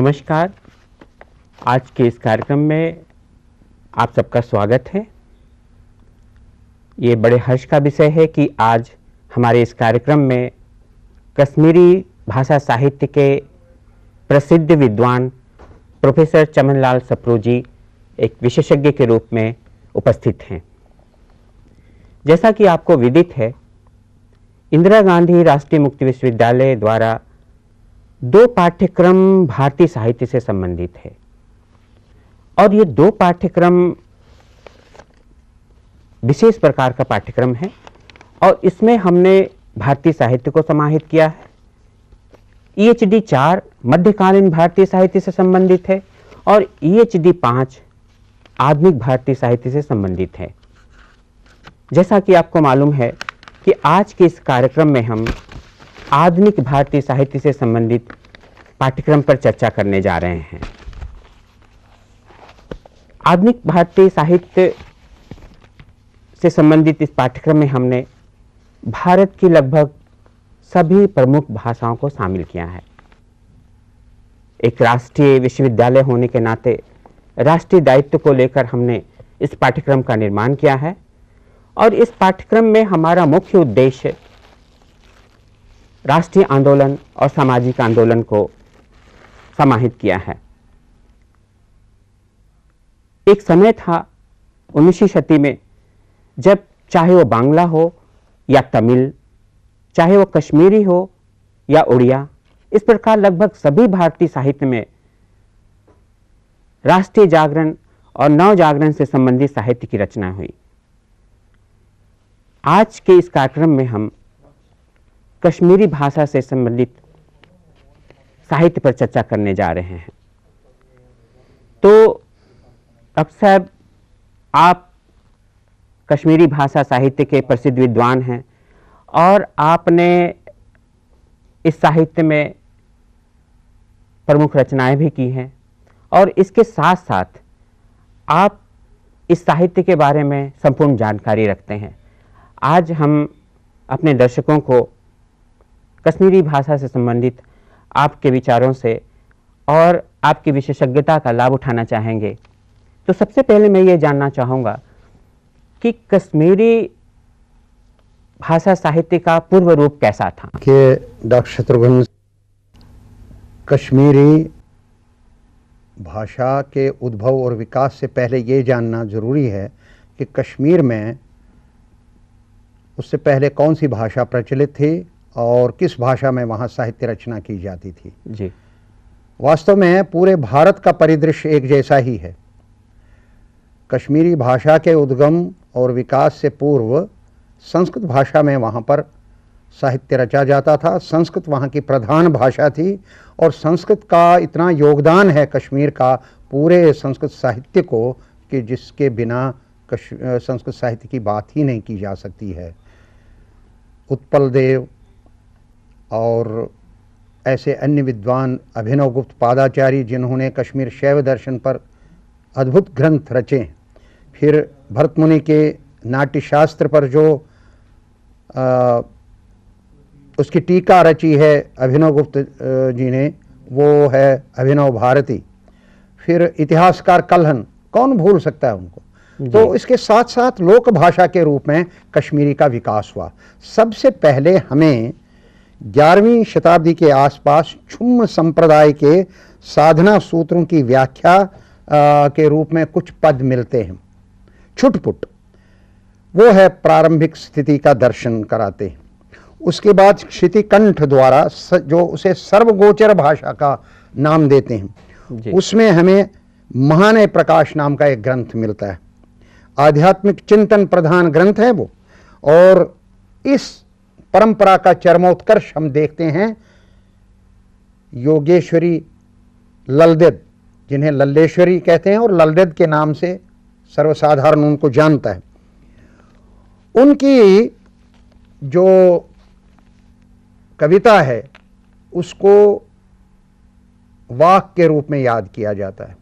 नमस्कार। आज के इस कार्यक्रम में आप सबका स्वागत है। ये बड़े हर्ष का विषय है कि आज हमारे इस कार्यक्रम में कश्मीरी भाषा साहित्य के प्रसिद्ध विद्वान प्रोफेसर चमनलाल सप्रू जी एक विशेषज्ञ के रूप में उपस्थित हैं। जैसा कि आपको विदित है, इंदिरा गांधी राष्ट्रीय मुक्त विश्वविद्यालय द्वारा 2 पाठ्यक्रम भारतीय साहित्य से संबंधित है और ये 2 पाठ्यक्रम विशेष प्रकार का पाठ्यक्रम है और इसमें हमने भारतीय साहित्य को समाहित किया है। EHD 4 मध्यकालीन भारतीय साहित्य से संबंधित है और EHD 5 आधुनिक भारतीय साहित्य से संबंधित है। जैसा कि आपको मालूम है कि आज के इस कार्यक्रम में हम आधुनिक भारतीय साहित्य से संबंधित पाठ्यक्रम पर चर्चा करने जा रहे हैं। आधुनिक भारतीय साहित्य से संबंधित इस पाठ्यक्रम में हमने भारत की लगभग सभी प्रमुख भाषाओं को शामिल किया है। एक राष्ट्रीय विश्वविद्यालय होने के नाते राष्ट्रीय दायित्व को लेकर हमने इस पाठ्यक्रम का निर्माण किया है और इस पाठ्यक्रम में हमारा मुख्य उद्देश्य राष्ट्रीय आंदोलन और सामाजिक आंदोलन को समाहित किया है। एक समय था 19वीं शती में जब चाहे वो बांग्ला हो या तमिल, चाहे वो कश्मीरी हो या उड़िया, इस प्रकार लगभग सभी भारतीय साहित्य में राष्ट्रीय जागरण और नव जागरण से संबंधित साहित्य की रचना हुई। आज के इस कार्यक्रम में हम कश्मीरी भाषा से संबंधित साहित्य पर चर्चा करने जा रहे हैं। तो अब साहब, आप कश्मीरी भाषा साहित्य के प्रसिद्ध विद्वान हैं और आपने इस साहित्य में प्रमुख रचनाएं भी की हैं और इसके साथ साथ आप इस साहित्य के बारे में संपूर्ण जानकारी रखते हैं। आज हम अपने दर्शकों को कश्मीरी भाषा से संबंधित आपके विचारों से और आपकी विशेषज्ञता का लाभ उठाना चाहेंगे। तो सबसे पहले मैं ये जानना चाहूँगा कि कश्मीरी भाषा साहित्य का पूर्व रूप कैसा था? कि डॉक्टर शत्रुघ्न, कश्मीरी भाषा के उद्भव और विकास से पहले ये जानना जरूरी है कि कश्मीर में उससे पहले कौन सी भाषा प्रचलित थी और किस भाषा में वहाँ साहित्य रचना की जाती थी। जी, वास्तव में पूरे भारत का परिदृश्य एक जैसा ही है। कश्मीरी भाषा के उद्गम और विकास से पूर्व संस्कृत भाषा में वहाँ पर साहित्य रचा जाता था। संस्कृत वहाँ की प्रधान भाषा थी और संस्कृत का इतना योगदान है कश्मीर का पूरे संस्कृत साहित्य को कि जिसके बिना संस्कृत साहित्य की बात ही नहीं की जा सकती है। उत्पल देव और ऐसे अन्य विद्वान, अभिनव गुप्त पादाचारी, जिन्होंने कश्मीर शैव दर्शन पर अद्भुत ग्रंथ रचे, फिर भरत मुनि के नाट्य शास्त्र पर जो उसकी टीका रची है अभिनव गुप्त जी ने, वो है अभिनव भारती। फिर इतिहासकार कल्हन, कौन भूल सकता है उनको। तो इसके साथ साथ लोक भाषा के रूप में कश्मीरी का विकास हुआ। सबसे पहले हमें 11वीं शताब्दी के आसपास छुम संप्रदाय के साधना सूत्रों की व्याख्या के रूप में कुछ पद मिलते हैं, छुटपुट। वो है प्रारंभिक स्थिति का दर्शन कराते हैं। उसके बाद क्षितिकंठ द्वारा जो उसे सर्वगोचर भाषा का नाम देते हैं, उसमें हमें महानय प्रकाश नाम का एक ग्रंथ मिलता है। आध्यात्मिक चिंतन प्रधान ग्रंथ है वो। और इस परंपरा का चरमोत्कर्ष हम देखते हैं योगेश्वरी ललदेद, जिन्हें लल्लेश्वरी कहते हैं और ललदेद के नाम से सर्वसाधारण उनको जानता है। उनकी जो कविता है उसको वाक के रूप में याद किया जाता है।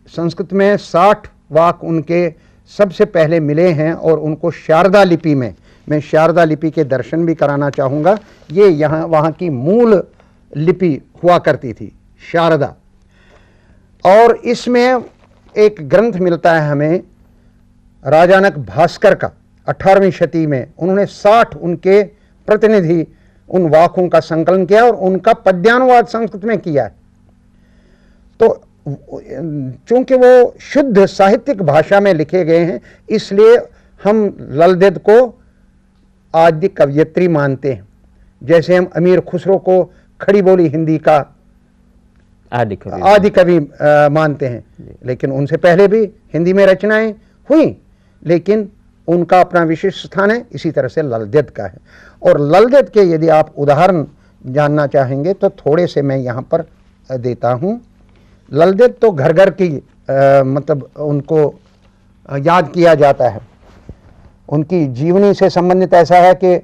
संस्कृत में 60 वाक उनके सबसे पहले मिले हैं और उनको शारदा लिपि में, मैं शारदा लिपि के दर्शन भी कराना चाहूँगा। ये यहाँ वहाँ की मूल लिपि हुआ करती थी शारदा। और इसमें एक ग्रंथ मिलता है हमें राजानक भास्कर का, 18वीं शती में उन्होंने 60 उनके प्रतिनिधि उन वाकों का संकलन किया और उनका पद्यानुवाद संस्कृत में किया है। तो चूंकि वो शुद्ध साहित्यिक भाषा में लिखे गए हैं, इसलिए हम ललदेद को आद्य कवयित्री मानते हैं, जैसे हम अमीर खुसरो को खड़ी बोली हिंदी का आदि कवि मानते हैं। लेकिन उनसे पहले भी हिंदी में रचनाएं हुई, लेकिन उनका अपना विशिष्ट स्थान है। इसी तरह से ललदेद का है। और ललदेद के यदि आप उदाहरण जानना चाहेंगे तो थोड़े से मैं यहाँ पर देता हूँ। ललदेद तो घर घर की मतलब उनको याद किया जाता है। उनकी जीवनी से संबंधित ऐसा है कि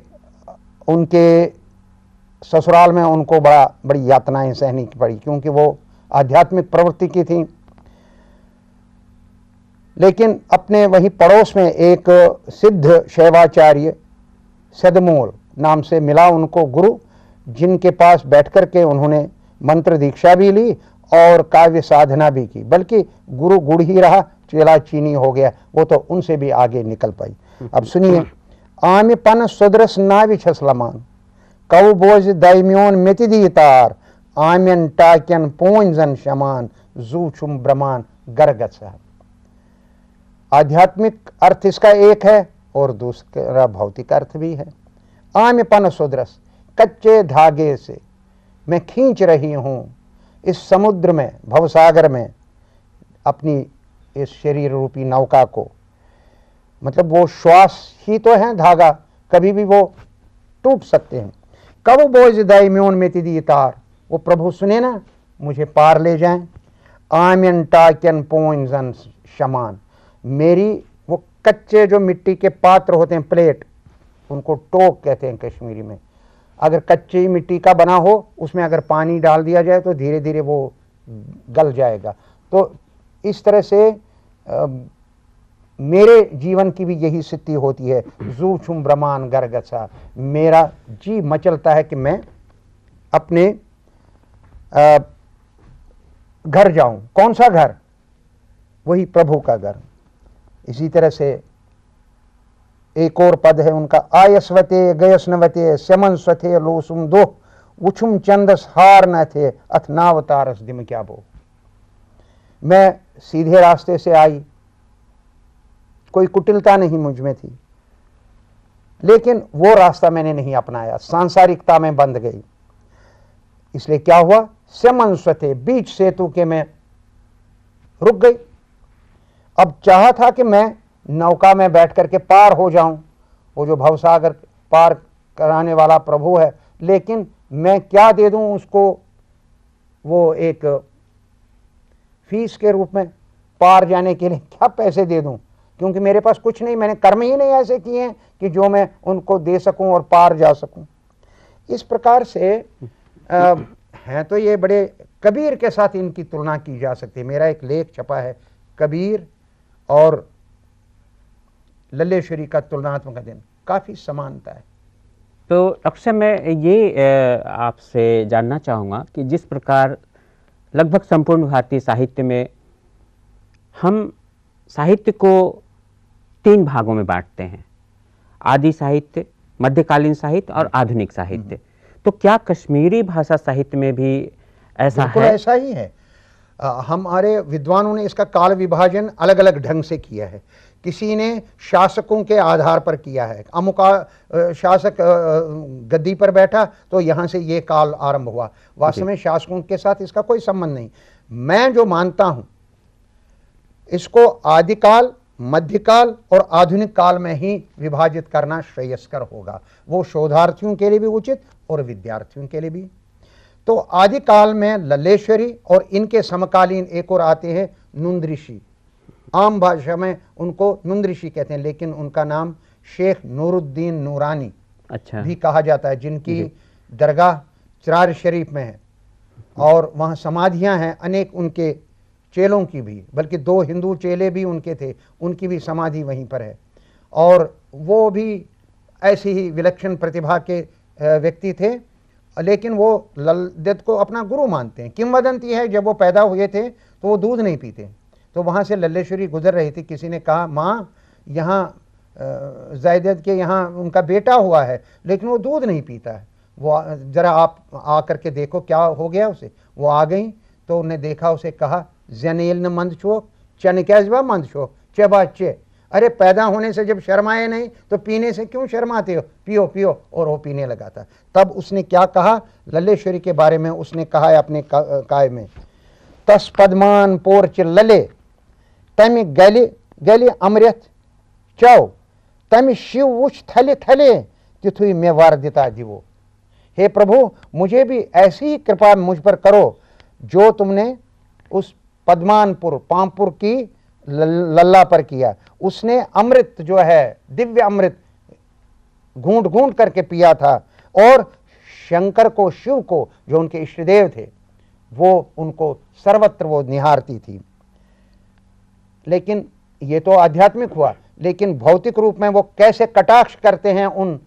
उनके ससुराल में उनको बड़ी यातनाएं सहनी पड़ी, क्योंकि वो आध्यात्मिक प्रवृत्ति की थी। लेकिन अपने वही पड़ोस में एक सिद्ध शैवाचार्य सदमोल नाम से मिला उनको गुरु, जिनके पास बैठ कर के उन्होंने मंत्र दीक्षा भी ली और काव्य साधना भी की। बल्कि गुरु गुड़ ही रहा, चेला चीनी हो गया, वो तो उनसे भी आगे निकल पाई। अब सुनिए, आम्य पन सुदरस नावि छसलमान कौ बोझ दैम्योन मिति तार आम्यन टाक्यन पोंजन शमान जूछुम ब्रह्मान गरगत। आध्यात्मिक अर्थ इसका एक है और दूसरा भौतिक अर्थ भी है। आम्यपन सुदरस, कच्चे धागे से मैं खींच रही हूं इस समुद्र में, भवसागर में, अपनी इस शरीर रूपी नौका को। मतलब वो श्वास ही तो है धागा, कभी भी वो टूट सकते हैं। कब बोझ दाइम्योन में तिदी तार, वो प्रभु सुने ना, मुझे पार ले जाएं। आम्यन टाक्यन पोंजन शमान, मेरी वो कच्चे जो मिट्टी के पात्र होते हैं, प्लेट, उनको टोक कहते हैं कश्मीरी में। अगर कच्ची मिट्टी का बना हो, उसमें अगर पानी डाल दिया जाए तो धीरे धीरे वो गल जाएगा। तो इस तरह से मेरे जीवन की भी यही स्थिति होती है। जू छुम ब्रह्मान गरगसा, मेरा जी मचलता है कि मैं अपने घर जाऊं। कौन सा घर? वही प्रभु का घर। इसी तरह से एक और पद है उनका, आयस्वते गयस्नवते समन स्वथे लोसुम दो उछुम चंदस हार न थे अथनावतारस दिम क्या बो। मैं सीधे रास्ते से आई, कोई कुटिलता नहीं मुझ में थी, लेकिन वो रास्ता मैंने नहीं अपनाया, सांसारिकता में बंध गई। इसलिए क्या हुआ, समन स्वथे, बीच सेतु के मैं रुक गई। अब चाहा था कि मैं नौका में बैठ करके पार हो जाऊं, वो जो भवसागर पार कराने वाला प्रभु है, लेकिन मैं क्या दे दूं उसको, वो एक फीस के रूप में पार जाने के लिए क्या पैसे दे दूं, क्योंकि मेरे पास कुछ नहीं, मैंने कर्म ही नहीं ऐसे किए हैं कि जो मैं उनको दे सकूं और पार जा सकूं। इस प्रकार से हैं तो ये बड़े, कबीर के साथ इनकी तुलना की जा सकती है। मेरा एक लेख छपा है, कबीर और लल्लेश्वरी का तुलनात्मक अध्ययन, काफी समानता है। तो अक्सर मैं ये आपसे जानना चाहूँगा कि जिस प्रकार लगभग संपूर्ण भारतीय साहित्य में हम साहित्य को 3 भागों में बांटते हैं, आदि साहित्य, मध्यकालीन साहित्य और आधुनिक साहित्य, तो क्या कश्मीरी भाषा साहित्य में भी ऐसा है? ऐसा ही है। हमारे विद्वानों ने इसका काल विभाजन अलग अलग ढंग से किया है। किसी ने शासकों के आधार पर किया है, अमुका शासक गद्दी पर बैठा तो यहाँ से ये काल आरंभ हुआ। वास्तव में शासकों के साथ इसका कोई संबंध नहीं। मैं जो मानता हूँ इसको आदिकाल, मध्यकाल और आधुनिक काल में ही विभाजित करना श्रेयस्कर होगा। वो शोधार्थियों के लिए भी उचित और विद्यार्थियों के लिए भी। तो आदिकाल में लल्लेश्वरी और इनके समकालीन एक और आते हैं नुंद ऋषि। आम भाषा में उनको नुंद ऋषि कहते हैं, लेकिन उनका नाम शेख नूरुद्दीन नूरानी भी कहा जाता है, जिनकी दरगाह चिरार शरीफ में है और वहाँ समाधियाँ हैं अनेक उनके चेलों की भी, बल्कि 2 हिंदू चेले भी उनके थे, उनकी भी समाधि वहीं पर है। और वो भी ऐसी ही विलक्षण प्रतिभा के व्यक्ति थे लेकिन वो लल देव को अपना गुरु मानते हैं। किंवदंती है जब वो पैदा हुए थे तो वो दूध नहीं पीते, तो वहाँ से लल्लेश्वरी गुजर रही थी, किसी ने कहा माँ यहाँ ज़ैदत के यहाँ उनका बेटा हुआ है लेकिन वो दूध नहीं पीता है, वो ज़रा आप आ करके देखो क्या हो गया उसे। वो आ गई तो उन्हें देखा, उसे कहा जनेल न मंद छो चन कैजबा मंद छो चबा चे, अरे पैदा होने से जब शर्माए नहीं तो पीने से क्यों शर्माते हो, पियो पियो। और वो पीने लगा था। तब उसने क्या कहा लल्लेश्वरी के बारे में, उसने कहा है अपने काय में, तस पद्मान पोर्च लले तमि गले गले अमृत चौ तमि शिव उच थले थले तिथुई में वारदिता दिवो। हे प्रभु मुझे भी ऐसी ही कृपा मुझ पर करो जो तुमने उस पद्मानपुर पामपुर की लल्ला पर किया। उसने अमृत जो है दिव्य अमृत घूंट घूंट करके पिया था और शंकर को, शिव को जो उनके इष्टदेव थे, वो उनको सर्वत्र वो निहारती थी। लेकिन ये तो आध्यात्मिक हुआ, लेकिन भौतिक रूप में वो कैसे कटाक्ष करते हैं उन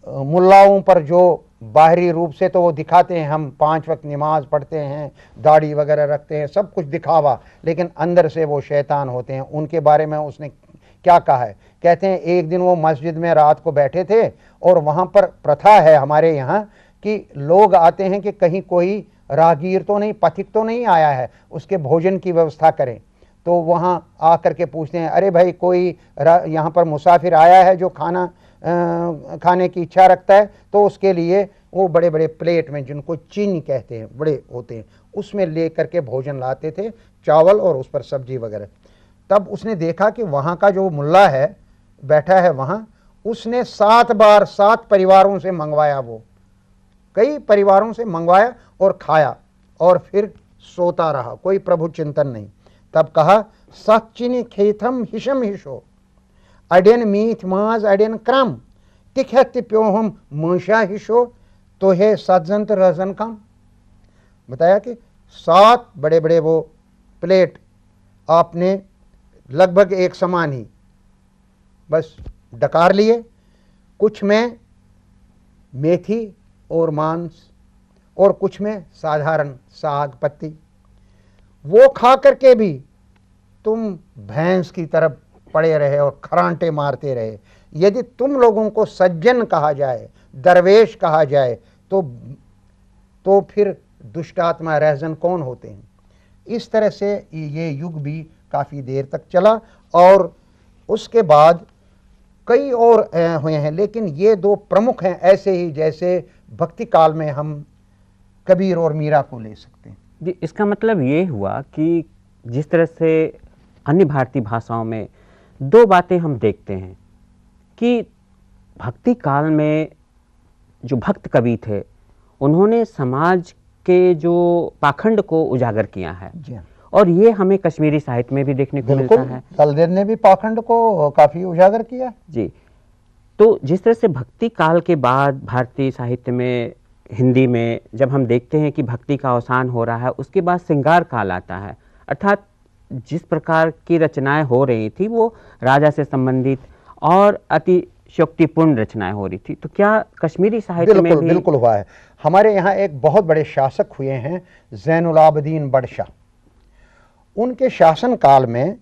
मुल्लाओं पर जो बाहरी रूप से तो वो दिखाते हैं हम 5 वक्त नमाज पढ़ते हैं, दाढ़ी वगैरह रखते हैं, सब कुछ दिखावा, लेकिन अंदर से वो शैतान होते हैं। उनके बारे में उसने क्या कहा है, कहते हैं एक दिन वो मस्जिद में रात को बैठे थे और वहाँ पर प्रथा है हमारे यहाँ कि लोग आते हैं कि कहीं कोई राहगीर तो नहीं, पथिक तो नहीं आया है, उसके भोजन की व्यवस्था करें। तो वहाँ आ करके पूछते हैं अरे भाई कोई यहाँ पर मुसाफिर आया है जो खाने की इच्छा रखता है, तो उसके लिए वो बड़े बड़े प्लेट में, जिनको चीनी कहते हैं, बड़े होते हैं, उसमें ले करके भोजन लाते थे, चावल और उस पर सब्जी वगैरह। तब उसने देखा कि वहाँ का जो मुल्ला है बैठा है वहाँ, उसने 7 बार 7 परिवारों से मंगवाया, वो कई परिवारों से मंगवाया और खाया और फिर सोता रहा, कोई प्रभु चिंतन नहीं। तब कहा सचिनी खेथम हिशम हिशो अडेन मीठ माज अडेन क्रम तिखत प्यो हम मशा हिशो तो है सज्जंत रजन कम। बताया कि 7 बड़े बड़े वो प्लेट आपने लगभग एक समान ही बस डकार लिए, कुछ में मेथी और मांस और कुछ में साधारण साग पत्ती, वो खा करके भी तुम भैंस की तरफ पड़े रहे और खरांटे मारते रहे। यदि तुम लोगों को सज्जन कहा जाए, दरवेश कहा जाए तो फिर दुष्ट आत्मा रहजन कौन होते हैं। इस तरह से ये युग भी काफ़ी देर तक चला और उसके बाद कई और हुए हैं, लेकिन ये 2 प्रमुख हैं, ऐसे ही जैसे भक्ति काल में हम कबीर और मीरा को ले सकते हैं। जी, इसका मतलब ये हुआ कि जिस तरह से अन्य भारतीय भाषाओं में 2 बातें हम देखते हैं कि भक्ति काल में जो भक्त कवि थे उन्होंने समाज के जो पाखंड को उजागर किया है, और ये हमें कश्मीरी साहित्य में भी देखने को मिलता है। दलदेव ने भी पाखंड को काफी उजागर किया। जी, तो जिस तरह से भक्ति काल के बाद भारतीय साहित्य में, हिंदी में जब हम देखते हैं कि भक्ति का अवसान हो रहा है, उसके बाद श्रृंगार काल आता है, अर्थात जिस प्रकार की रचनाएं हो रही थी वो राजा से संबंधित और अतिशयोक्तिपूर्ण रचनाएं हो रही थी। तो क्या कश्मीरी साहित्य में भी? बिल्कुल हुआ है। हमारे यहाँ एक बहुत बड़े शासक हुए हैं ज़ैनुलाब्दीन बड़शाह। उनके शासन काल में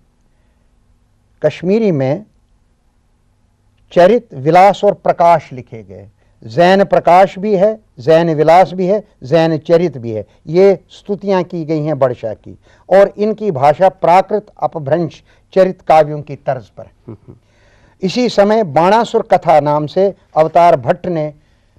कश्मीरी में चरित, विलास और प्रकाश लिखे गए। जैन प्रकाश भी है, जैन विलास भी है, जैन चरित भी है। ये स्तुतियां की गई हैं बड़शाह की, और इनकी भाषा प्राकृत अपभ्रंश चरित काव्यों की तर्ज पर है। इसी समय बाणासुर कथा नाम से अवतार भट्ट ने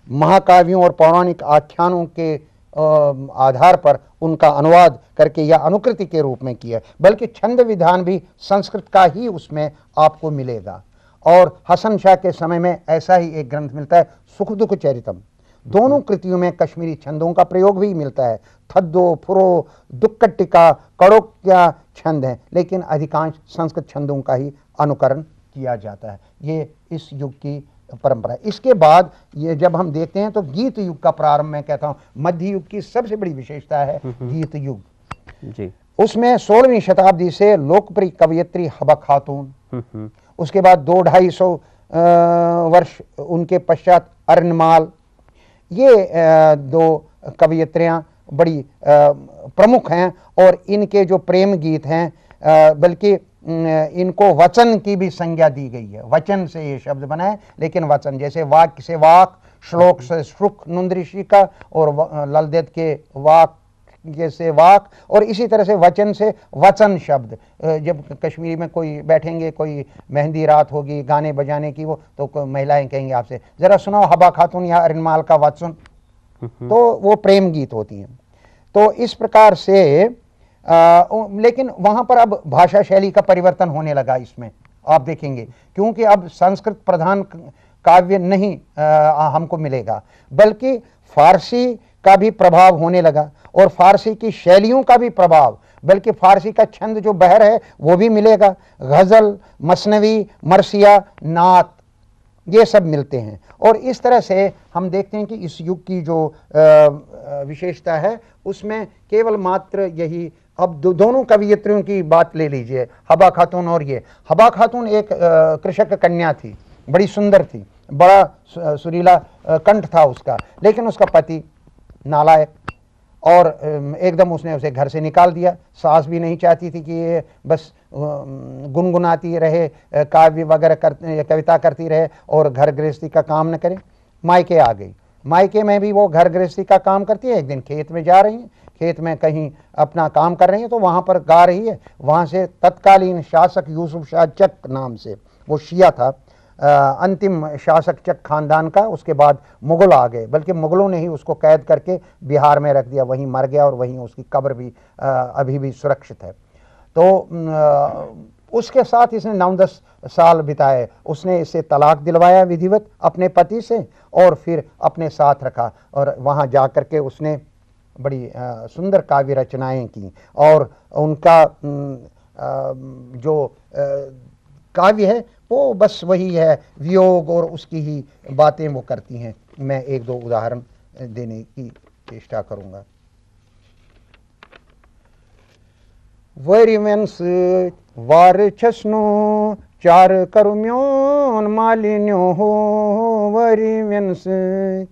महाकाव्यों और पौराणिक आख्यानों के आधार पर उनका अनुवाद करके या अनुकृति के रूप में किया, बल्कि छंद विधान भी संस्कृत का ही उसमें आपको मिलेगा। और हसन शाह के समय में ऐसा ही एक ग्रंथ मिलता है, सुख दुख चरितम। दोनों कृतियों में कश्मीरी छंदों का प्रयोग भी मिलता है। थद्दो, फुरो, दुक्कटिका, कड़ोक्या छंद हैं, लेकिन अधिकांश संस्कृत छंदों का ही अनुकरण किया जाता है। ये इस युग की परंपरा है। इसके बाद ये जब हम देखते हैं तो गीत युग का प्रारंभ, मैं कहता हूँ मध्य युग की सबसे बड़ी विशेषता है गीत युग जी। उसमें 16वीं शताब्दी से लोकप्रिय कवयित्री हबा खातून, उसके बाद 200-250 वर्ष उनके पश्चात अरनमाल, ये दो कवयित्रियाँ बड़ी प्रमुख हैं और इनके जो प्रेम गीत हैं, बल्कि इनको वचन की भी संज्ञा दी गई है। वचन से ये शब्द बना है, लेकिन वचन जैसे वाक्य से वाक, श्लोक से श्रुक नुंद्रिशी का, और ललदेद के वाक जैसे वाक, और इसी तरह से वचन से वचन शब्द। जब कश्मीरी में कोई बैठेंगे, कोई मेहंदी रात होगी गाने बजाने की, वो तो महिलाएं कहेंगे आपसे जरा सुनाओ हबा खातून या अरिनमाल का वचन, तो वो प्रेम गीत होती हैं। तो इस प्रकार से लेकिन वहां पर अब भाषा शैली का परिवर्तन होने लगा इसमें, आप देखेंगे, क्योंकि अब संस्कृत प्रधान काव्य नहीं हमको मिलेगा, बल्कि फारसी का भी प्रभाव होने लगा, और फारसी की शैलियों का भी प्रभाव, बल्कि फारसी का छंद जो बहर है वो भी मिलेगा। गज़ल, मसनवी, मरसिया, नात, ये सब मिलते हैं। और इस तरह से हम देखते हैं कि इस युग की जो विशेषता है उसमें केवल मात्र यही। अब दोनों कवयित्रियों की बात ले लीजिए, हबा खातून और ये। हबा खातून एक कृषक कन्या थी, बड़ी सुंदर थी, बड़ा सुरीला कंठ था उसका, लेकिन उसका पति नालायक, और एकदम उसने उसे घर से निकाल दिया। सास भी नहीं चाहती थी कि ये बस गुनगुनाती रहे, काव्य वगैरह कविता करती रहे और घर गृहस्थी का काम न करे। मायके आ गई। मायके में भी वो घर गृहस्थी का काम करती है। एक दिन खेत में जा रही है, खेत में कहीं अपना काम कर रही है, तो वहाँ पर गा रही है। वहाँ से तत्कालीन शासक यूसुफ शाह चक नाम से, वो शिया था, अंतिम शासक चक खानदान का, उसके बाद मुग़ल आ गए, बल्कि मुग़लों ने ही उसको कैद करके बिहार में रख दिया, वहीं मर गया और वहीं उसकी कब्र भी अभी भी सुरक्षित है। तो उसके साथ इसने 9-10 साल बिताए। उसने इससे तलाक दिलवाया विधिवत अपने पति से, और फिर अपने साथ रखा, और वहाँ जा कर के उसने बड़ी सुंदर काव्य रचनाएं की। और उनका जो काव्य है वो बस वही है, वियोग और उसकी ही बातें वो करती हैं। मैं 1-2 उदाहरण देने की चेष्टा करूँगा। वरिवन सृत वार छसनो चार करुम्योन मालिन्यो हो, वरिवन सृत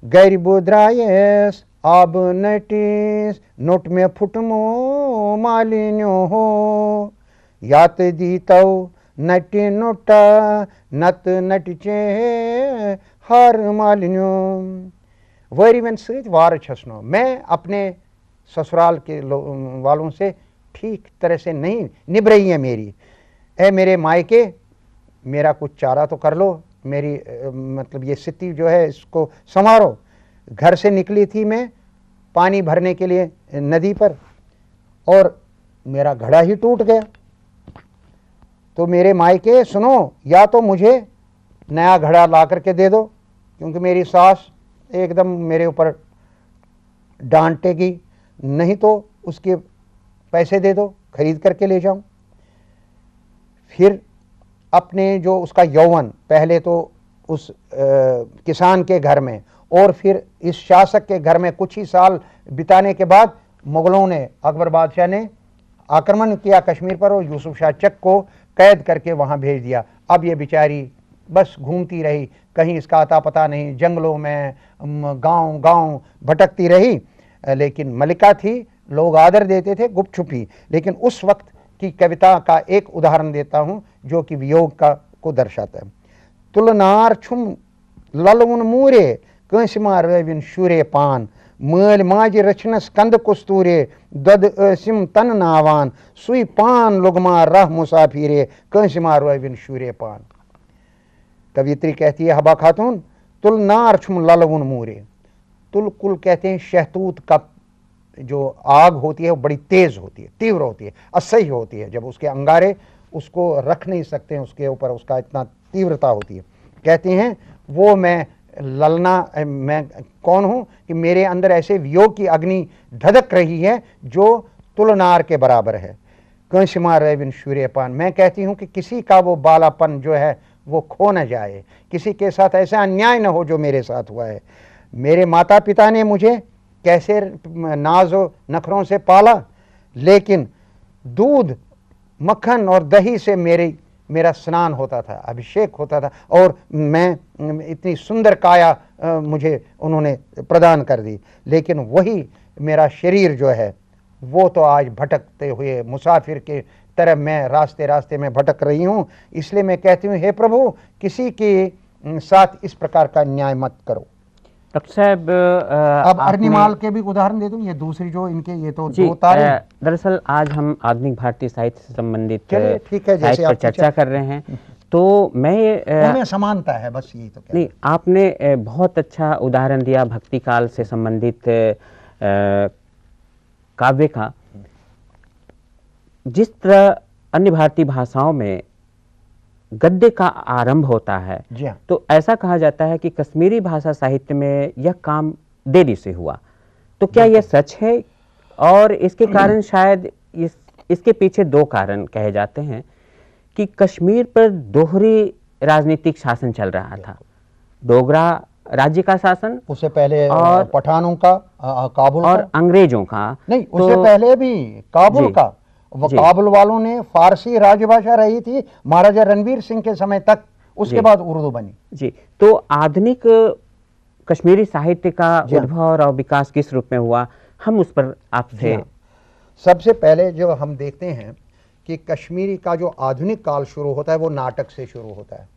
गैर बुद्रायस आब नटिस नोट में फुटमो मालिन्यो हो, यात दीतौ नटि नोटा नत नटिचे हर मालिन्यो। वरिवन सृत वार छसनो, मैं अपने ससुराल के वालों से ठीक तरह से नहीं निभ रही है मेरी। ए मेरे मायके, मेरा कुछ चारा तो कर लो, मेरी मतलब ये स्थिति जो है इसको संवारो। घर से निकली थी मैं पानी भरने के लिए नदी पर, और मेरा घड़ा ही टूट गया। तो मेरे मायके सुनो, या तो मुझे नया घड़ा ला करके दे दो, क्योंकि मेरी सास एकदम मेरे ऊपर डांटेगी, नहीं तो उसके पैसे दे दो, खरीद करके ले जाऊं। फिर अपने जो उसका यौवन, पहले तो उस किसान के घर में और फिर इस शासक के घर में कुछ ही साल बिताने के बाद मुगलों ने, अकबर बादशाह ने आक्रमण किया कश्मीर पर और यूसुफ शाह चक को कैद करके वहाँ भेज दिया। अब ये बेचारी बस घूमती रही, कहीं इसका अता पता नहीं, जंगलों में गांव गांव भटकती रही। लेकिन मलिका थी, लोग आदर देते थे गुप छुपी। लेकिन उस वक्त की कविता का एक उदाहरण देता हूँ जो कि वियोग का को दर्शाता है। तुलनार छुम ललउन मूरे कंसिमा रविन शूरे पान, मल माज रचनस कंद कुस्तूरे दद सिम तन नावान, सुई पान लुगमा राह मुसाफिरे कंसिमा रविन शूरे पान। कवियत्री कहती है हबा खातून, तुलनार छुम ललउन मूरे। तुलकुल कहते हैं शहतूत का जो आग होती है वो बड़ी तेज होती है, तीव्र होती है, असह्य होती है। जब उसके अंगारे उसको रख नहीं सकते हैं उसके ऊपर, उसका इतना तीव्रता होती है। कहते हैं वो मैं ललना, मैं कौन हूँ कि मेरे अंदर ऐसे वियोग की अग्नि धधक रही है जो तुलनार के बराबर है। कंसिमा रविन शूर्यपान, मैं कहती हूँ कि किसी का वो बालापन जो है वो खो न जाए, किसी के साथ ऐसा अन्याय न हो जो मेरे साथ हुआ है। मेरे माता पिता ने मुझे कैसे नाज़ो नखरों से पाला, लेकिन दूध, मक्खन और दही से मेरी मेरा स्नान होता था, अभिषेक होता था, और मैं इतनी सुंदर काया मुझे उन्होंने प्रदान कर दी। लेकिन वही मेरा शरीर जो है वो तो आज भटकते हुए मुसाफिर के तरह मैं रास्ते रास्ते में भटक रही हूँ। इसलिए मैं कहती हूँ, हे प्रभु, किसी के साथ इस प्रकार का न्याय मत करो। डॉक्टर साहब, अब अर्निमाल के भी उदाहरण दे दूं, ये दूसरी जो इनके ये तो दो तारे। दरअसल आज हम आधुनिक भारतीय साहित्य से संबंधित ठीक है, जैसे पर चर्चा कर रहे हैं, तो मैं उनमें समानता है, बस यही तो नहीं, आपने बहुत अच्छा उदाहरण दिया भक्ति काल से संबंधित काव्य का। जिस तरह अन्य भारतीय भाषाओं में गद्य का आरंभ होता है, तो ऐसा कहा जाता है कि कश्मीरी भाषा साहित्य में यह काम देरी से हुआ। तो क्या यह सच है? और इसके कारण शायद इसके पीछे दो कारण कहे जाते हैं कि कश्मीर पर दोहरी राजनीतिक शासन चल रहा था, डोगरा राज्य का शासन, उससे पहले और पठानों का, काबुल और का, अंग्रेजों का, नहीं उससे पहले भी काबुल का। वो काबुल वालों ने फारसी राजभाषा रही थी महाराजा रणवीर सिंह के समय तक, उसके बाद उर्दू बनी। जी, तो आधुनिक कश्मीरी साहित्य का उद्भव और विकास किस रूप में हुआ, हम उस पर आपसे। सबसे पहले जो हम देखते हैं कि कश्मीरी का जो आधुनिक काल शुरू होता है वो नाटक से शुरू होता है।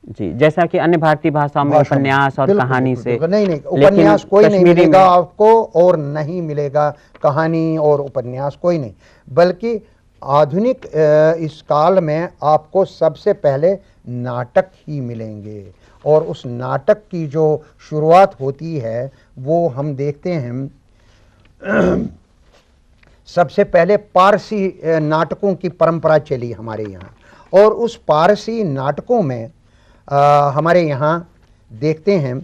जी, जैसा कि अन्य भारतीय भाषाओं में उपन्यास और कहानी से। नहीं, उपन्यास कोई नहीं मिलेगा आपको, और नहीं मिलेगा कहानी और उपन्यास, कोई नहीं। बल्कि आधुनिक इस काल में आपको सबसे पहले नाटक ही मिलेंगे, और उस नाटक की जो शुरुआत होती है वो हम देखते हैं। सबसे पहले पारसी नाटकों की परंपरा चली हमारे यहाँ, और उस पारसी नाटकों में हमारे यहाँ देखते हैं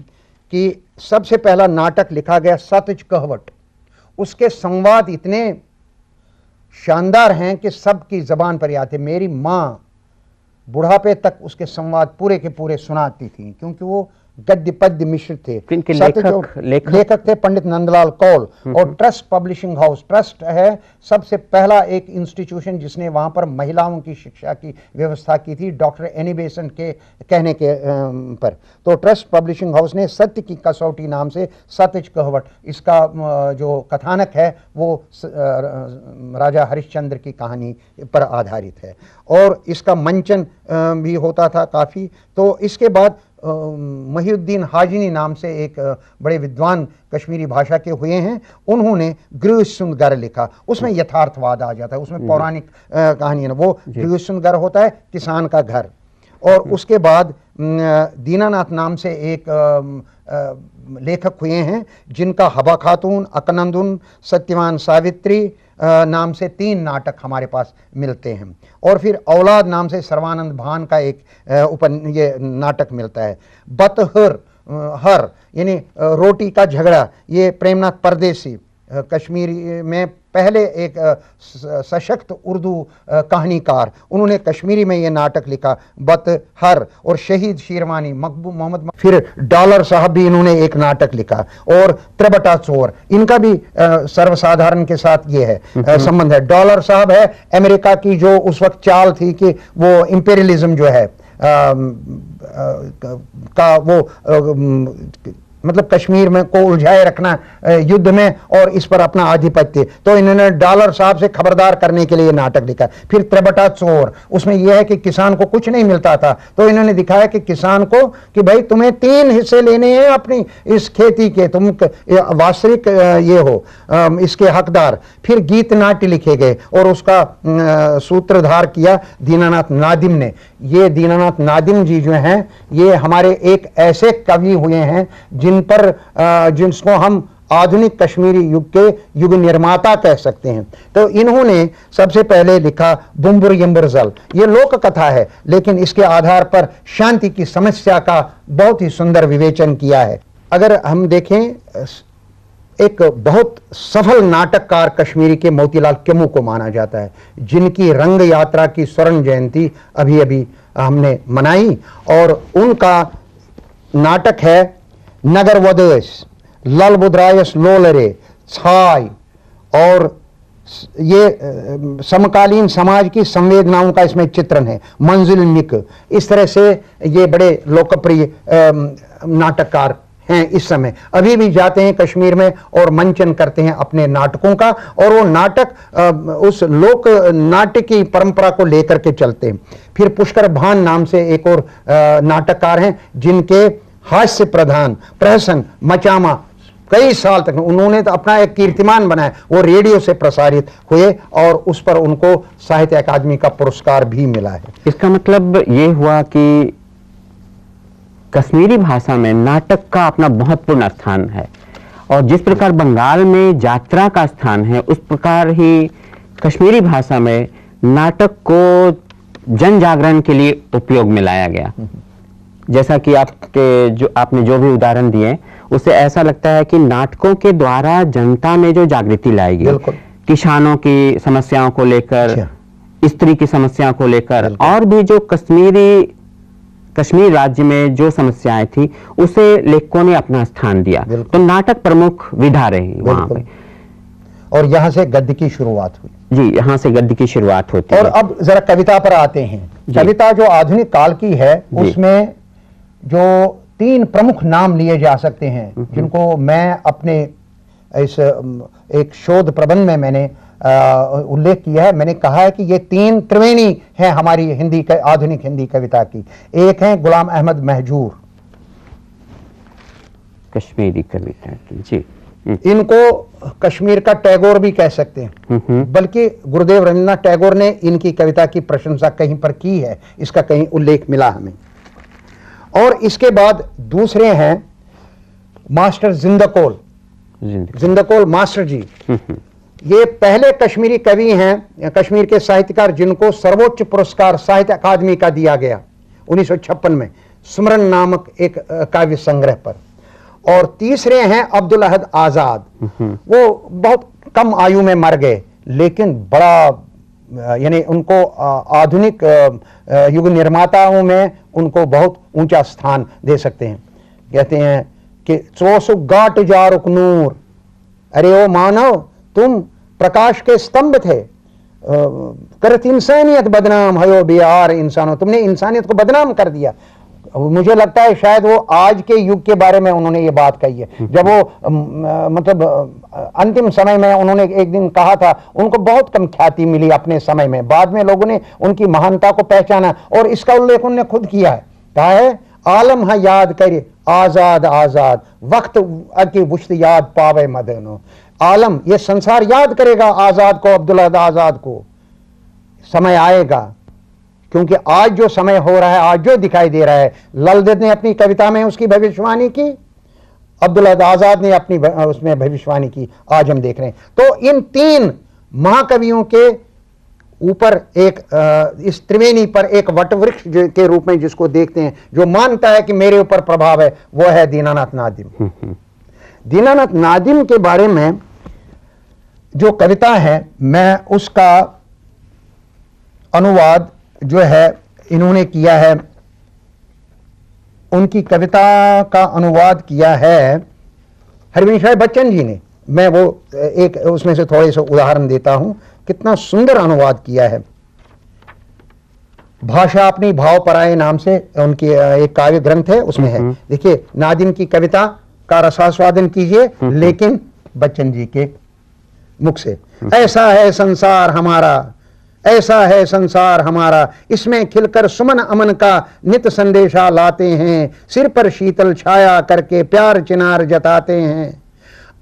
कि सबसे पहला नाटक लिखा गया सतज कहवट। उसके संवाद इतने शानदार हैं कि सबकी ज़बान पर आते। मेरी माँ बुढ़ापे तक उसके संवाद पूरे के पूरे सुनाती थी, क्योंकि वो गद्य पद्य मिश्रित थे। लेखक थे पंडित नंदलाल कौल, और ट्रस्ट पब्लिशिंग हाउस, ट्रस्ट है सबसे पहला एक इंस्टीट्यूशन जिसने वहां पर महिलाओं की शिक्षा की व्यवस्था की थी, डॉक्टर एनी बेसेंट के कहने के पर। तो ट्रस्ट पब्लिशिंग हाउस ने सत्य की कसौटी नाम से सतज कहवट, इसका जो कथानक है वो राजा हरिश्चंद्र की कहानी पर आधारित है, और इसका मंचन भी होता था काफ़ी। तो इसके बाद महिउद्दीन हाजिनी नाम से एक बड़े विद्वान कश्मीरी भाषा के हुए हैं, उन्होंने गृहसुंदर लिखा। उसमें यथार्थवाद आ जाता है, उसमें पौराणिक कहानी है, वो गृहसुंदर होता है किसान का घर। और उसके बाद दीनानाथ नाम से एक लेखक हुए हैं, जिनका हबा खातून, अकनंदुन, सत्यवान सावित्री नाम से 3 नाटक हमारे पास मिलते हैं। और फिर औलाद नाम से सर्वानंद भान का एक ये नाटक मिलता है। बतहर हर यानी रोटी का झगड़ा, ये प्रेमनाथ परदेसी कश्मीरी में पहले एक सशक्त उर्दू कहानीकार, उन्होंने कश्मीरी में ये नाटक लिखा बतहर। और शहीद शेरवानी, मकबूल मोहम्मद, फिर डॉलर साहब भी इन्होंने एक नाटक लिखा, और त्रिबटा चोर, इनका भी सर्वसाधारण के साथ ये है संबंध है। डॉलर साहब है अमेरिका की जो उस वक्त चाल थी कि वो इंपेरियलिज्म जो है का वो मतलब कश्मीर में को उलझाए रखना युद्ध में, और इस पर अपना आधिपत्य। तो इन्होंने डॉलर साहब से खबरदार करने के लिए नाटक लिखा। फिर त्रिबटा चोर, उसमें यह है कि किसान को कुछ नहीं मिलता था, तो इन्होंने दिखाया कि किसान को कि भाई तुम्हें 3 हिस्से लेने हैं अपनी इस खेती के, तुम वास्तविक ये हो इसके हकदार। फिर गीत नाट्य लिखे गए, और उसका सूत्रधार किया दीनानाथ नादिम ने। ये दीनानाथ नादिम जी जो हैं, ये हमारे एक ऐसे कवि हुए हैं जिन पर जिसको हम आधुनिक कश्मीरी युग के युग निर्माता कह सकते हैं। तो इन्होंने सबसे पहले लिखा बुम्बुर यम्बर जल, ये लोक कथा है, लेकिन इसके आधार पर शांति की समस्या का बहुत ही सुंदर विवेचन किया है। अगर हम देखें, एक बहुत सफल नाटककार कश्मीरी के मोतीलाल केमू को माना जाता है, जिनकी रंग यात्रा की स्वर्ण जयंती अभी अभी हमने मनाई, और उनका नाटक है नगर वदेश, लल बुद्रायस लोलरे, छाय और ये समकालीन समाज की संवेदनाओं का इसमें चित्रण है। मंजिल निक, इस तरह से ये बड़े लोकप्रिय नाटककार हैं इस समय। अभी भी जाते हैं कश्मीर में और मंचन करते हैं अपने नाटकों का, और वो नाटक उस लोक नाट्य की परंपरा को लेकर के चलते हैं। फिर पुष्कर भान नाम से एक और नाटककार हैं जिनके हास्य प्रधान प्रहसन मचामा कई साल तक उन्होंने तो अपना एक कीर्तिमान बनाया, वो रेडियो से प्रसारित हुए और उस पर उनको साहित्य अकादमी का पुरस्कार भी मिला है। इसका मतलब ये हुआ कि कश्मीरी भाषा में नाटक का अपना महत्वपूर्ण स्थान है, और जिस प्रकार बंगाल में यात्रा का स्थान है उस प्रकार ही कश्मीरी भाषा में नाटक को जन जागरण के लिए उपयोग में लाया गया। जैसा कि आपने जो भी उदाहरण दिए उससे ऐसा लगता है कि नाटकों के द्वारा जनता में जो जागृति लाई गई, किसानों की समस्याओं को लेकर, स्त्री की समस्याओं को लेकर, और भी जो कश्मीर राज्य में जो समस्याएं थी उसे लेखकों ने अपना स्थान दिया। तो नाटक प्रमुख विधा रही वहां पे, और यहाँ से गद्य की शुरुआत हुई। जी, यहाँ से गद्य की शुरुआत होती है। और अब जरा कविता पर आते हैं। कविता जो आधुनिक काल की है उसमें जो 3 प्रमुख नाम लिए जा सकते हैं, जिनको मैं अपने इस एक शोध प्रबंध में मैंने उल्लेख किया है। मैंने कहा है कि ये 3 त्रिवेणी हैं हमारी आधुनिक हिंदी कविता की। एक है गुलाम अहमद महजूर, कश्मीरी कविता की। जी, इनको कश्मीर का टैगोर भी कह सकते हैं, बल्कि गुरुदेव रवींद्रनाथ टैगोर ने इनकी कविता की प्रशंसा कहीं पर की है, इसका कहीं उल्लेख मिला हमें। और इसके बाद दूसरे हैं मास्टर जिंदकोल मास्टर जी। ये पहले कश्मीरी कवि हैं, कश्मीर के साहित्यकार, जिनको सर्वोच्च पुरस्कार साहित्य अकादमी का दिया गया 1956 में स्मरण नामक एक काव्य संग्रह पर। और तीसरे हैं अब्दुल अहद आजाद। वो बहुत कम आयु में मर गए, लेकिन बड़ा यानी उनको आधुनिक युग निर्माताओं में उनको बहुत ऊंचा स्थान दे सकते हैं। कहते हैं कि चोसु गाट जारुक नूर, अरे ओ मानव तुम प्रकाश के स्तंभ थे, करत इंसानियत बदनाम हयो बिहार इंसानों, तुमने इंसानियत को बदनाम कर दिया। मुझे लगता है शायद वो आज के युग के बारे में उन्होंने ये बात कही है, जब वो मतलब अंतिम समय में उन्होंने एक दिन कहा था, उनको बहुत कम ख्याति मिली अपने समय में, बाद में लोगों ने उनकी महानता को पहचाना, और इसका उल्लेख उन्होंने खुद किया है। कहा है आलम है याद करे आजाद आजाद, वक्त की वुश्त याद पावे मदनो। आलम, ये संसार याद करेगा आजाद को, अब्दुल अहद आजाद को। समय आएगा, क्योंकि आज जो समय हो रहा है, आज जो दिखाई दे रहा है, ललदेद ने अपनी कविता में उसकी भविष्यवाणी की, अब्दुल अहद आजाद ने अपनी उसमें भविष्यवाणी की, आज हम देख रहे हैं। तो इन 3 महाकवियों के ऊपर एक इस त्रिवेणी पर एक वटवृक्ष के रूप में जिसको देखते हैं, जो मानता है कि मेरे ऊपर प्रभाव है, वो है दीनानाथ नादिम। दीनानाथ नादिम के बारे में जो कविता है, मैं उसका अनुवाद जो है इन्होंने किया है, उनकी कविता का अनुवाद किया है हरिवंश राय बच्चन जी ने। मैं वो एक उसमें से थोड़े से उदाहरण देता हूं, कितना सुंदर अनुवाद किया है। भाषा अपनी भाव पराये नाम से उनकी एक काव्य ग्रंथ है, उसमें है। देखिए, नादिम की कविता का रसास्वादन कीजिए, लेकिन बच्चन जी के मुख से। ऐसा है संसार हमारा, ऐसा है संसार हमारा, इसमें खिलकर सुमन अमन का नित संदेशा लाते हैं, सिर पर शीतल छाया करके प्यार चिनार जताते हैं।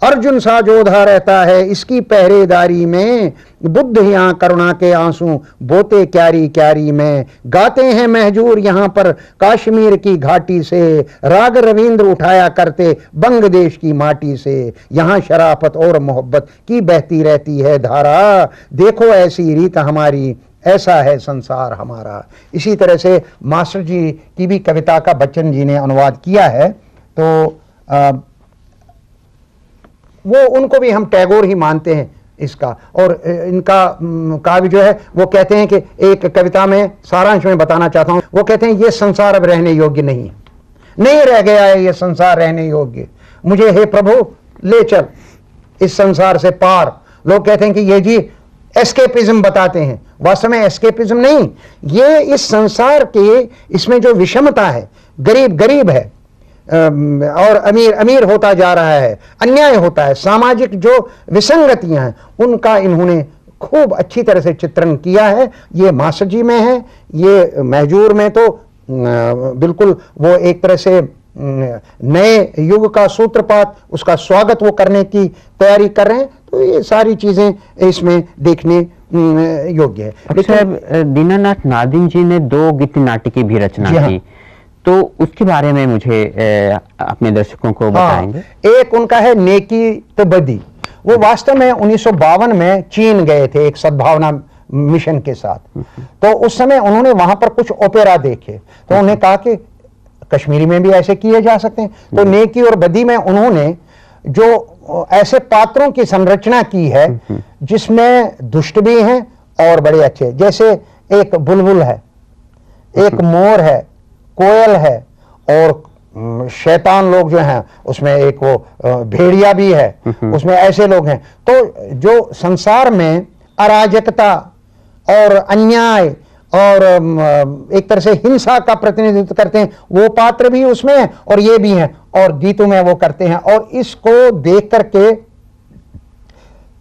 अर्जुन सा जोधा रहता है इसकी पहरेदारी में, बुद्ध यहाँ करुणा के आंसू बोते क्यारी क्यारी में। गाते हैं महजूर यहाँ पर कश्मीर की घाटी से, राग रविंद्र उठाया करते बंग देश की माटी से। यहाँ शराफत और मोहब्बत की बहती रहती है धारा, देखो ऐसी रीत हमारी, ऐसा है संसार हमारा। इसी तरह से मास्टर जी की भी कविता का बच्चन जी ने अनुवाद किया है। तो वो उनको भी हम टैगोर ही मानते हैं इसका। और इनका काव्य जो है वो कहते हैं कि एक कविता में सारांश में बताना चाहता हूं, वो कहते हैं ये संसार अब रहने योग्य नहीं है, नहीं रह गया है ये संसार रहने योग्य, मुझे हे प्रभु ले चल इस संसार से पार। लोग कहते हैं कि ये जी एस्केपिज्म बताते हैं, वास्तव में एस्केपिज्म नहीं, ये इस संसार के इसमें जो विषमता है, गरीब गरीब है और अमीर अमीर होता जा रहा है, अन्याय होता है, सामाजिक जो विसंगतियां हैं उनका इन्होंने खूब अच्छी तरह से चित्रण किया है। ये मासजी में है, ये महजूर में तो बिल्कुल वो एक तरह से नए युग का सूत्रपात, उसका स्वागत वो करने की तैयारी कर रहे हैं। तो ये सारी चीजें इसमें देखने योग्य है। लेकिन दीनानाथ नादिम जी ने 2 गीति नाटिकी भी रचना की, तो उसके बारे में मुझे अपने दर्शकों को बताएंगे। एक उनका है नेकी तो बदी, वो वास्तव में 1952 में चीन गए थे एक सद्भावना मिशन के साथ। तो उस समय उन्होंने वहां पर कुछ ओपेरा देखे, तो उन्हें कहा कि कश्मीरी में भी ऐसे किए जा सकते हैं। तो नेकी और बदी में उन्होंने जो ऐसे पात्रों की संरचना की है जिसमें दुष्ट भी हैं और बड़े अच्छे, जैसे एक बुलबुल है, एक मोर है, कोयल है और शैतान लोग जो हैं उसमें एक वो भेड़िया भी है, उसमें ऐसे लोग हैं। तो जो संसार में अराजकता और अन्याय और एक तरह से हिंसा का प्रतिनिधित्व करते हैं, वो पात्र भी उसमें हैं और ये भी हैं, और गीतों में वो करते हैं। और इसको देख करके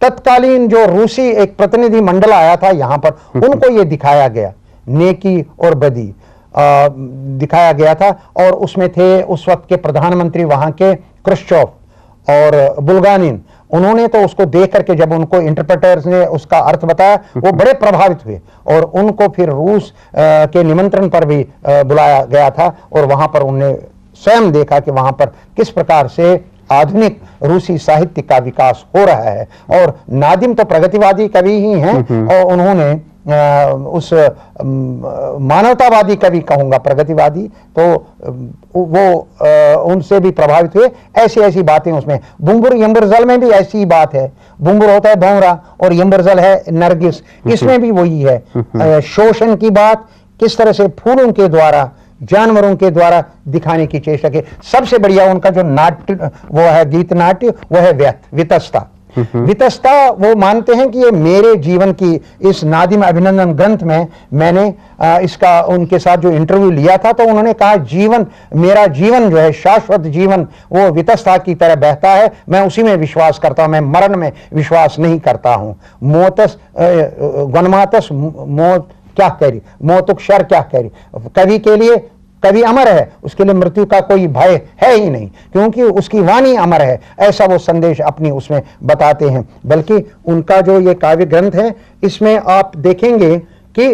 तत्कालीन जो रूसी एक प्रतिनिधि मंडल आया था यहां पर, उनको ये दिखाया गया, नेकी और बदी दिखाया गया था। और उसमें थे उस वक्त के प्रधानमंत्री वहां के क्रुश्चोव और बुल्गानिन। उन्होंने तो उसको देख करके जब उनको इंटरप्रेटर्स ने उसका अर्थ बताया, वो बड़े प्रभावित हुए और उनको फिर रूस के निमंत्रण पर भी बुलाया गया था और वहां पर उन्होंने स्वयं देखा कि वहां पर किस प्रकार से आधुनिक रूसी साहित्य का विकास हो रहा है। और नादिम तो प्रगतिवादी कवि ही हैं और उन्होंने उस मानवतावादी कवि कहूंगा, प्रगतिवादी, तो वो उनसे भी प्रभावित हुए। ऐसी ऐसी बातें उसमें, बुंबुर यम्बरजल में भी ऐसी बात है। बुंबुर होता है भौंरा और यम्बरजल है नरगिस, इसमें भी वही है। शोषण की बात किस तरह से फूलों के द्वारा, जानवरों के द्वारा दिखाने की चेष्टा की। सबसे बढ़िया उनका जो नाट्य वो है, गीत नाट्य, वो है वितस्ता। वितस्ता वो मानते हैं कि ये मेरे जीवन की, इस नादिम अभिनंदन ग्रंथ में मैंने इसका उनके साथ जो इंटरव्यू लिया था, तो उन्होंने कहा जीवन, मेरा जीवन जो है शाश्वत जीवन, वो वितस्ता की तरह बहता है, मैं उसी में विश्वास करता हूं, मैं मरण में विश्वास नहीं करता हूं। मोतस गणमातस मौत क्या कह रही, मौतुक्षर क्या कह रही। कवि के लिए, कवि अमर है, उसके लिए मृत्यु का कोई भय है ही नहीं, क्योंकि उसकी वाणी अमर है, ऐसा वो संदेश अपनी उसमें बताते हैं। बल्कि उनका जो ये काव्य ग्रंथ है, इसमें आप देखेंगे कि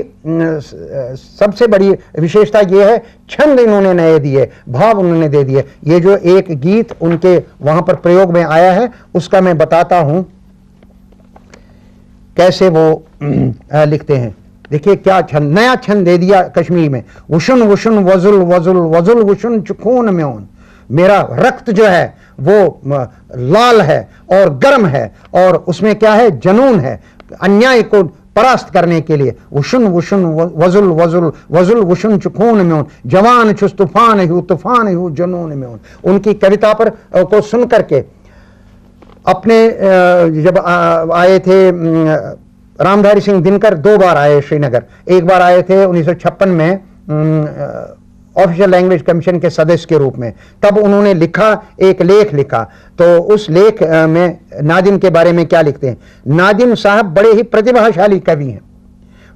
सबसे बड़ी विशेषता ये है, छंद इन्होंने नए दिए, भाव उन्होंने दे दिए। ये जो एक गीत उनके वहां पर प्रयोग में आया है, उसका मैं बताता हूं कैसे वो लिखते हैं। देखिए क्या छंद, नया छंद दे दिया कश्मीरी में। वुशुन वुशुन वजुल वजुल वजुल वुशुन चुखून में उन, मेरा रक्त जो है वो लाल है और गर्म है और उसमें क्या है, जनून है, अन्याय को परास्त करने के लिए। वुशुन वुशुन वजुल वजुल वजुल वुशुन चुखून में उन, जवान चुस तूफान हूँ जनून में उन। उनकी कविता पर को सुन करके अपने जब आए थे रामधारी सिंह दिनकर 2 बार आए श्रीनगर। एक बार आए थे 1956 में ऑफिशियल लैंग्वेज कमीशन के सदस्य के रूप में, तब उन्होंने लिखा, एक लेख लिखा। तो उस लेख में नादिम के बारे में क्या लिखते हैं। नादिम साहब बड़े ही प्रतिभाशाली कवि हैं।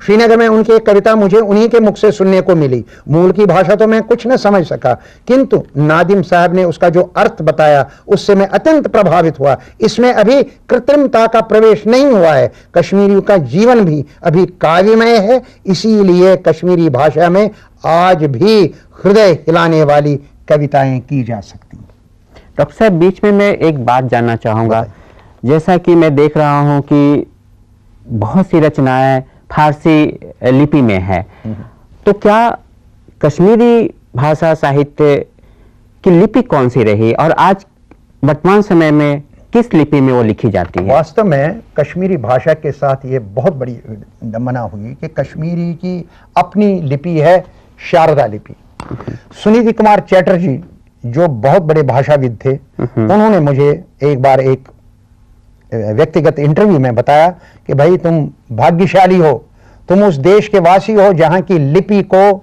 श्रीनगर में उनकी एक कविता मुझे उन्हीं के मुख से सुनने को मिली। मूल की भाषा तो मैं कुछ न समझ सका, किंतु नादिम साहब ने उसका जो अर्थ बताया उससे मैं अत्यंत प्रभावित हुआ। इसमें अभी कृत्रिमता का प्रवेश नहीं हुआ है, कश्मीरियों का जीवन भी अभी काव्यमय है, इसीलिए कश्मीरी भाषा में आज भी हृदय हिलाने वाली कविताएं की जा सकती हैं। डॉक्टर साहब, बीच में मैं एक बात जानना चाहूंगा। जैसा कि मैं देख रहा हूं कि बहुत सी रचनाएं फारसी लिपि में है, तो क्या कश्मीरी भाषा साहित्य की लिपि कौन सी रही और आज वर्तमान समय में किस लिपि में वो लिखी जाती है? वास्तव में कश्मीरी भाषा के साथ ये बहुत बड़ी विडंबना हुई कि कश्मीरी की अपनी लिपि है, शारदा लिपि। सुनीति कुमार चैटर्जी जो बहुत बड़े भाषाविद थे, उन्होंने मुझे एक बार एक व्यक्तिगत इंटरव्यू में बताया कि भाई तुम भाग्यशाली हो, तुम उस देश के वासी हो जहां की लिपि को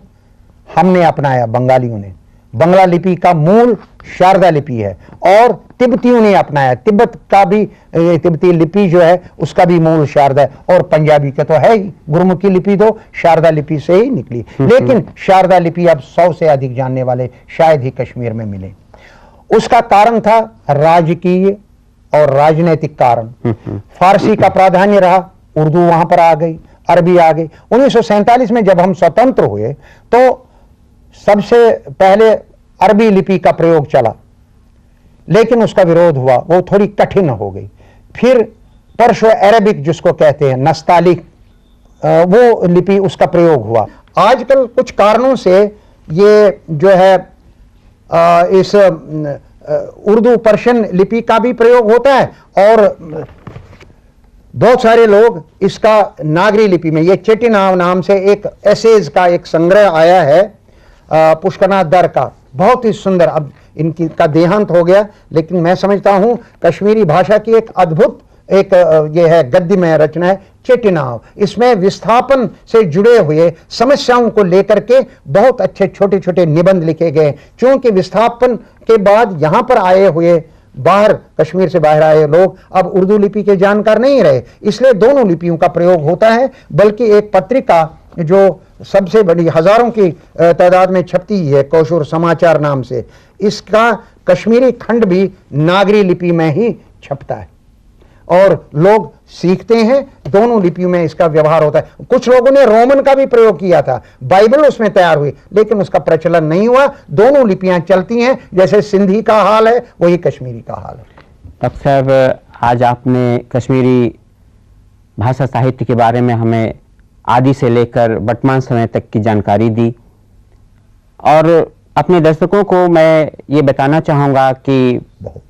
हमने अपनाया, बंगालियों ने। बंगला लिपि का मूल शारदा लिपि है और तिब्बतियों ने अपनाया। तिब्बत का भी तिब्बती लिपि जो है उसका भी मूल शारदा है, और पंजाबी का तो है ही। गुरुमुखी लिपि तो शारदा लिपि से ही निकली, लेकिन शारदा लिपि अब 100 से अधिक जानने वाले शायद ही कश्मीर में मिले। उसका कारण था राजकीय और राजनीतिक कारण। फारसी का प्राधान्य रहा, उर्दू वहां पर आ गई, अरबी आ गई। 1947 में जब हम स्वतंत्र हुए तो सबसे पहले अरबी लिपि का प्रयोग चला, लेकिन उसका विरोध हुआ, वो थोड़ी कठिन हो गई। फिर पर्शो अरबिक जिसको कहते हैं, नस्तालिक, वो लिपि उसका प्रयोग हुआ। आजकल कुछ कारणों से ये जो है इस उर्दू पर्शियन लिपि का भी प्रयोग होता है, और बहुत सारे लोग इसका नागरी लिपि में, ये चेटिनाव नाम से एक एसेज का एक संग्रह आया है पुष्करनाथ दर का, बहुत ही सुंदर। अब इनकी का देहांत हो गया, लेकिन मैं समझता हूं कश्मीरी भाषा की एक अद्भुत एक ये है गद्यमय रचना है चेटिनाव। इसमें विस्थापन से जुड़े हुए समस्याओं को लेकर के बहुत अच्छे छोटे छोटे निबंध लिखे गए। क्योंकि विस्थापन के बाद यहां पर आए हुए बाहर, कश्मीर से बाहर आए लोग अब उर्दू लिपि के जानकार नहीं रहे, इसलिए दोनों लिपियों का प्रयोग होता है। बल्कि एक पत्रिका जो सबसे बड़ी हजारों की तादाद में छपती है, कौशुर समाचार नाम से, इसका कश्मीरी खंड भी नागरी लिपि में ही छपता है और लोग सीखते हैं। दोनों लिपियों में इसका व्यवहार होता है। कुछ लोगों ने रोमन का भी प्रयोग किया था, बाइबल उसमें तैयार हुई, लेकिन उसका प्रचलन नहीं हुआ। दोनों लिपियां चलती हैं, जैसे सिंधी का हाल है वही कश्मीरी का हाल है। डॉक्टर साहब, आज आपने कश्मीरी भाषा साहित्य के बारे में हमें आदि से लेकर वर्तमान समय तक की जानकारी दी, और अपने दर्शकों को मैं ये बताना चाहूँगा कि बहुत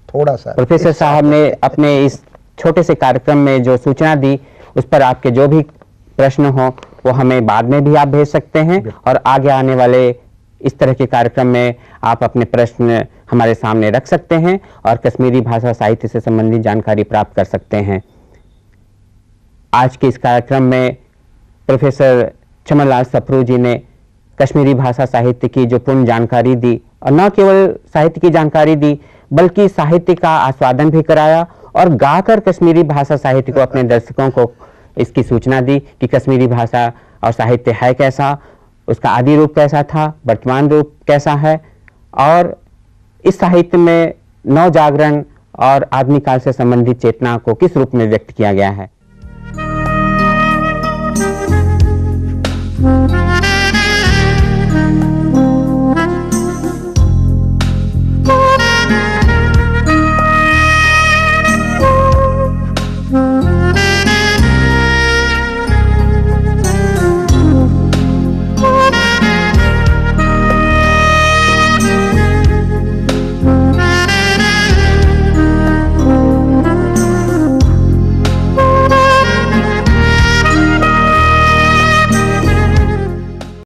थोड़ा सा प्रोफेसर साहब ने अपने इस छोटे से कार्यक्रम में जो सूचना दी, उस पर आपके जो भी प्रश्न हो वो हमें बाद में भी आप भेज सकते हैं, और आगे आने वाले इस तरह के कार्यक्रम में आप अपने प्रश्न हमारे सामने रख सकते हैं और कश्मीरी भाषा साहित्य से संबंधित जानकारी प्राप्त कर सकते हैं। आज के इस कार्यक्रम में प्रोफेसर चमन लाल सप्रू जी ने कश्मीरी भाषा साहित्य की जो पूर्ण जानकारी दी, और न केवल साहित्य की जानकारी दी बल्कि साहित्य का आस्वादन भी कराया, और गाकर कश्मीरी भाषा साहित्य को अपने दर्शकों को इसकी सूचना दी कि कश्मीरी भाषा और साहित्य है कैसा, उसका आदि रूप कैसा था, वर्तमान रूप कैसा है, और इस साहित्य में नव जागरण और आधुनिक काल से संबंधित चेतना को किस रूप में व्यक्त किया गया है।